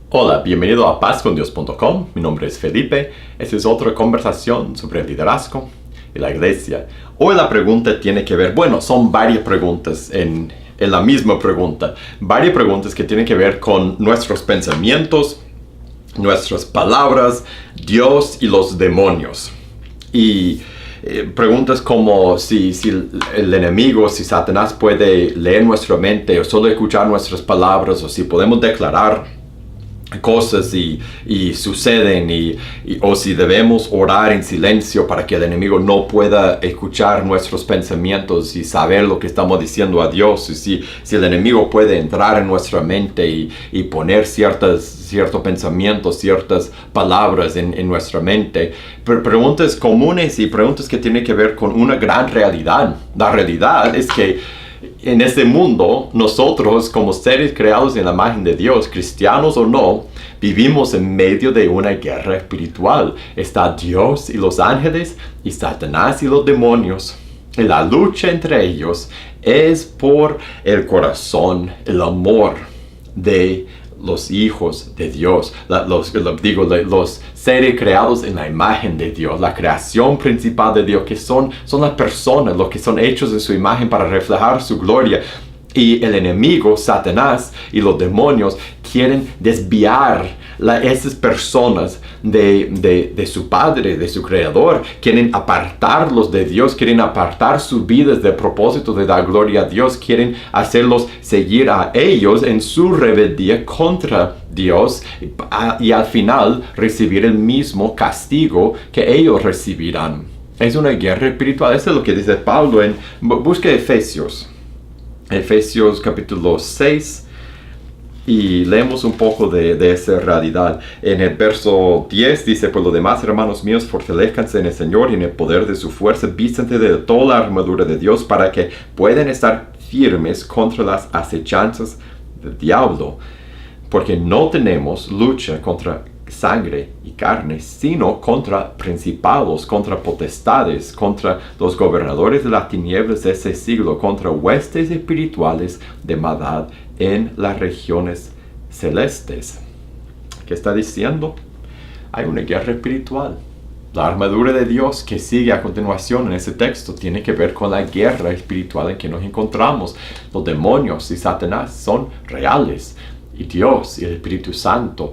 Hola, bienvenido a pazcondios.com. Mi nombre es Felipe. Esta es otra conversación sobre el liderazgo y la iglesia. Hoy la pregunta tiene que ver, son varias preguntas en la misma pregunta. Varias preguntas que tienen que ver con nuestros pensamientos, nuestras palabras, Dios y los demonios. Y preguntas como si el enemigo, si Satanás puede leer nuestra mente o solo escuchar nuestras palabras, o si podemos declarar cosas y suceden o si debemos orar en silencio para que el enemigo no pueda escuchar nuestros pensamientos y saber lo que estamos diciendo a Dios, y si el enemigo puede entrar en nuestra mente y poner ciertos pensamientos, ciertas palabras en nuestra mente. Preguntas comunes y preguntas que tienen que ver con una gran realidad. La realidad es que en este mundo, nosotros como seres creados en la imagen de Dios, cristianos o no, vivimos en medio de una guerra espiritual. Está Dios y los ángeles y Satanás y los demonios. Y la lucha entre ellos es por el corazón, el amor de los hijos de Dios, los seres creados en la imagen de Dios, la creación principal de Dios, que son las personas, los que son hechos en su imagen para reflejar su gloria. Y el enemigo, Satanás y los demonios quieren desviar esas personas de su Padre, de su Creador. Quieren apartarlos de Dios, quieren apartar sus vidas del propósito de dar gloria a Dios. Quieren hacerlos seguir a ellos en su rebeldía contra Dios y al final recibir el mismo castigo que ellos recibirán. Es una guerra espiritual. Eso es lo que dice Pablo busque Efesios capítulo 6 y leemos un poco de esa realidad. En el verso 10 dice: por lo demás, hermanos míos, fortalezcanse en el Señor y en el poder de su fuerza, vístanse de toda la armadura de Dios para que puedan estar firmes contra las acechanzas del diablo, porque no tenemos lucha contra sangre y carne, sino contra principados, contra potestades, contra los gobernadores de las tinieblas de ese siglo, contra huestes espirituales de maldad en las regiones celestes. ¿Qué está diciendo? Hay una guerra espiritual. La armadura de Dios que sigue a continuación en ese texto tiene que ver con la guerra espiritual en que nos encontramos. Los demonios y Satanás son reales, y Dios y el Espíritu Santo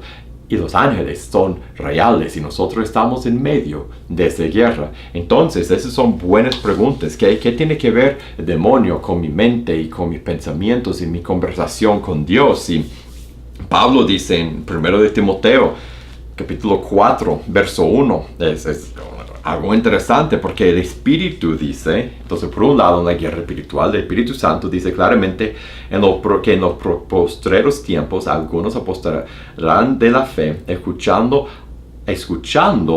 y los ángeles son reales, y nosotros estamos en medio de esa guerra. Entonces, esas son buenas preguntas. ¿Qué tiene que ver el demonio con mi mente y con mis pensamientos y mi conversación con Dios? Y Pablo dice en 1 de Timoteo, capítulo 4, verso 1, es algo interesante, porque el Espíritu dice, entonces por un lado en la guerra espiritual, el Espíritu Santo dice claramente que en los postreros tiempos algunos apostarán de la fe, escuchando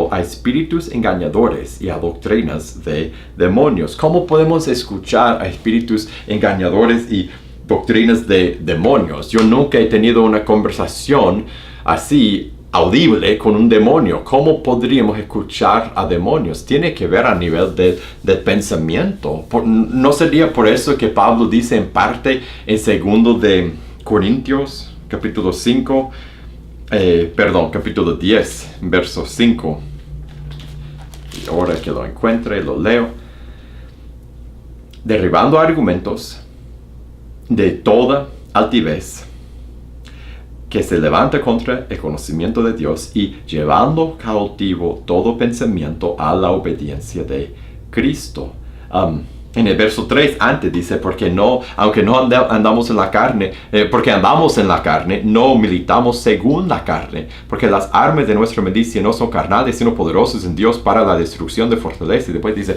a espíritus engañadores y a doctrinas de demonios. ¿Cómo podemos escuchar a espíritus engañadores y doctrinas de demonios? Yo nunca he tenido una conversación así audible con un demonio. ¿Cómo podríamos escuchar a demonios? Tiene que ver a nivel del pensamiento. ¿No sería por eso que Pablo dice en parte en 2 de Corintios, capítulo 10, verso 5? Y ahora que lo encuentre, lo leo. Derribando argumentos de toda altivez que se levanta contra el conocimiento de Dios, y llevando cautivo todo pensamiento a la obediencia de Cristo. En el verso 3 antes dice: aunque no andamos en la carne, porque andamos en la carne, no militamos según la carne, porque las armas de nuestra milicia no son carnales, sino poderosas en Dios para la destrucción de fortalezas. Y después dice: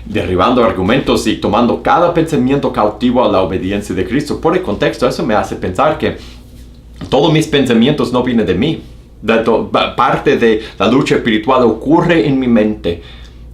derribando argumentos y tomando cada pensamiento cautivo a la obediencia de Cristo. Por el contexto, eso me hace pensar que todos mis pensamientos no vienen de mí. Parte de la lucha espiritual ocurre en mi mente.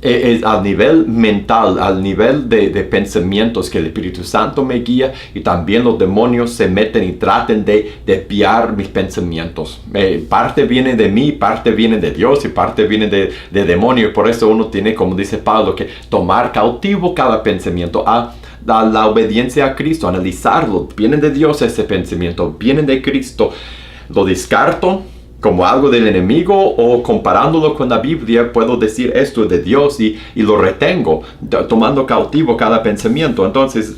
Es al nivel mental, al nivel de pensamientos, que el Espíritu Santo me guía, y también los demonios se meten y tratan de desviar mis pensamientos. Parte viene de mí, parte viene de Dios y parte viene de demonio. Y por eso uno tiene, como dice Pablo, que tomar cautivo cada pensamiento a la obediencia a Cristo, analizarlo. Vienen de Dios ese pensamiento, vienen de Cristo. lo descarto como algo del enemigo, o comparándolo con la Biblia puedo decir esto de Dios y lo retengo, tomando cautivo cada pensamiento. Entonces,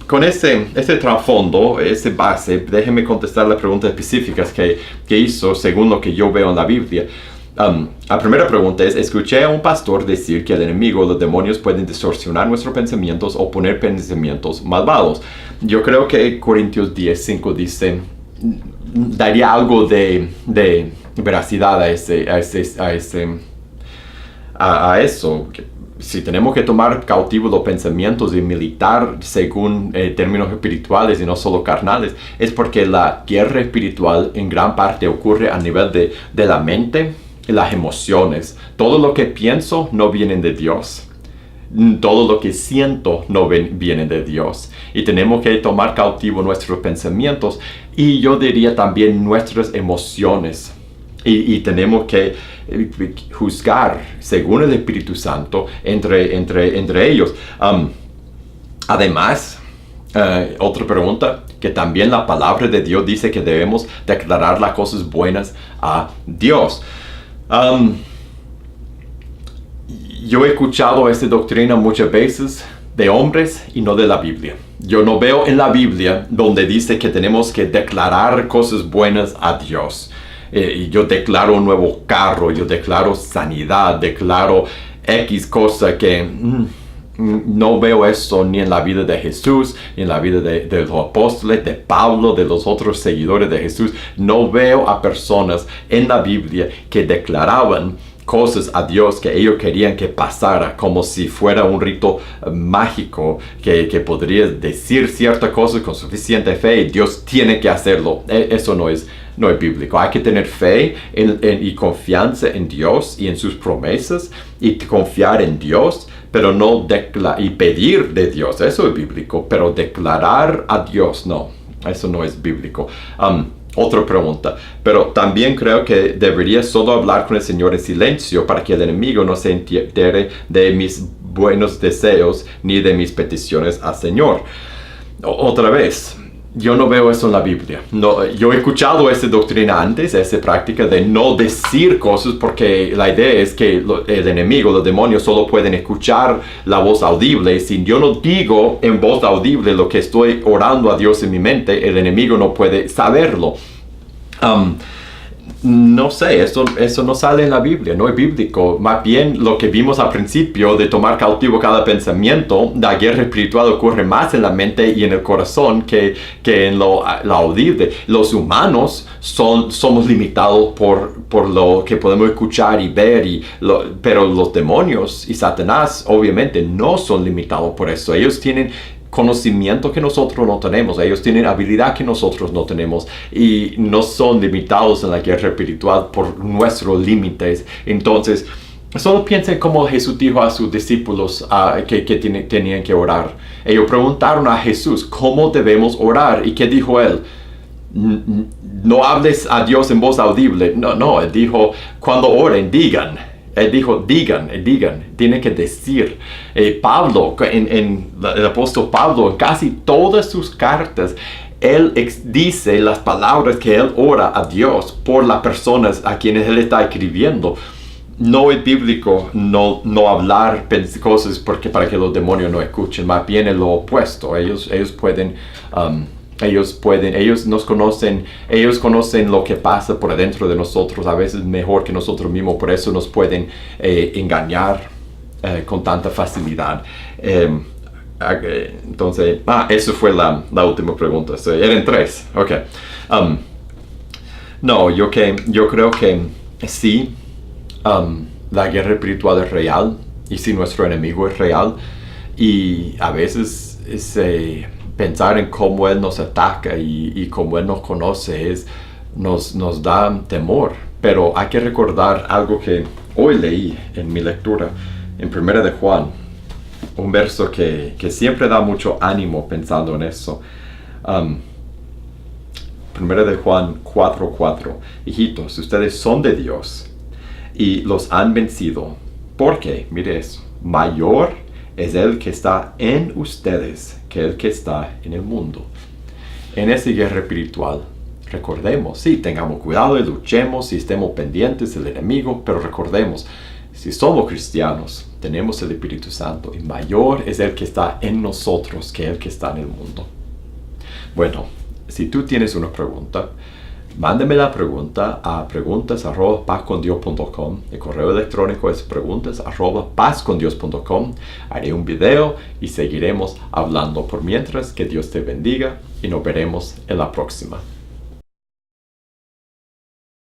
con ese trasfondo, ese base, déjeme contestar las preguntas específicas que hizo según lo que yo veo en la Biblia. La primera pregunta es: escuché a un pastor decir que el enemigo, los demonios, pueden distorsionar nuestros pensamientos o poner pensamientos malvados. Yo creo que Corintios 10:5 dice, daría algo de veracidad a eso. Si tenemos que tomar cautivos los pensamientos y militar según términos espirituales y no solo carnales, es porque la guerra espiritual en gran parte ocurre a nivel de la mente y las emociones. Todo lo que pienso no viene de Dios. Todo lo que siento no viene de Dios. Y tenemos que tomar cautivo nuestros pensamientos y yo diría también nuestras emociones. Y tenemos que juzgar según el Espíritu Santo entre ellos. Además, otra pregunta, que también la palabra de Dios dice que debemos declarar las cosas buenas a Dios. Yo he escuchado esta doctrina muchas veces de hombres y no de la Biblia. Yo no veo en la Biblia donde dice que tenemos que declarar cosas buenas a Dios. Y yo declaro un nuevo carro, yo declaro sanidad, declaro X cosa que no veo eso ni en la vida de Jesús, ni en la vida de los apóstoles, de Pablo, de los otros seguidores de Jesús. No veo a personas en la Biblia que declaraban cosas a Dios que ellos querían que pasara, como si fuera un rito mágico que podría decir ciertas cosas con suficiente fe y Dios tiene que hacerlo. Eso no es bíblico. Hay que tener fe y confianza en Dios y en sus promesas y confiar en Dios, pero no y pedir de Dios. Eso es bíblico, pero declarar a Dios no. Eso no es bíblico. Otra pregunta, pero también creo que debería solo hablar con el Señor en silencio para que el enemigo no se entere de mis buenos deseos ni de mis peticiones al Señor. Otra vez, yo no veo eso en la Biblia. No, yo he escuchado esa doctrina antes, esa práctica de no decir cosas, porque la idea es que el enemigo, los demonios, solo pueden escuchar la voz audible. Si yo no digo en voz audible lo que estoy orando a Dios en mi mente, el enemigo no puede saberlo. No sé, eso no sale en la Biblia, no es bíblico. Más bien lo que vimos al principio de tomar cautivo cada pensamiento, la guerra espiritual ocurre más en la mente y en el corazón que en lo audible. Los humanos somos limitados por lo que podemos escuchar y ver, pero los demonios y Satanás obviamente no son limitados por eso. Ellos tienen conocimiento que nosotros no tenemos, ellos tienen habilidad que nosotros no tenemos y no son limitados en la guerra espiritual por nuestros límites. Entonces, solo piensen como Jesús dijo a sus discípulos que tenían que orar. Ellos preguntaron a Jesús, ¿cómo debemos orar? ¿Y qué dijo él? No hables a Dios en voz audible. No, él dijo, cuando oren, digan. Él dijo, digan, tienen que decir. Pablo, el apóstol Pablo, en casi todas sus cartas, él dice las palabras que él ora a Dios por las personas a quienes él está escribiendo. No es bíblico no hablar cosas para que los demonios no escuchen, más bien es lo opuesto. Ellos conocen lo que pasa por adentro de nosotros, a veces mejor que nosotros mismos, por eso nos pueden engañar con tanta facilidad. Entonces, eso fue la última pregunta. Eran 3. Ok. No, yo creo que sí, la guerra espiritual es real, y sí, nuestro enemigo es real, y a veces pensar en cómo Él nos ataca y cómo Él nos conoce nos da temor. Pero hay que recordar algo que hoy leí en mi lectura, en 1 de Juan, un verso que siempre da mucho ánimo pensando en eso. 1 de Juan 4:4. Hijitos, ustedes son de Dios y los han vencido. ¿Por qué? Mire eso. Mayor es el que está en ustedes que el que está en el mundo. En esa guerra espiritual, Recordemos, sí, tengamos cuidado y luchemos y estemos pendientes del enemigo, pero recordemos, si somos cristianos, tenemos el Espíritu Santo y mayor es el que está en nosotros que el que está en el mundo. Bueno, si tú tienes una pregunta, mándame la pregunta a preguntas@pazcondios.com. El correo electrónico es preguntas@pazcondios.com. Haré un video y seguiremos hablando. Por mientras, que Dios te bendiga y nos veremos en la próxima.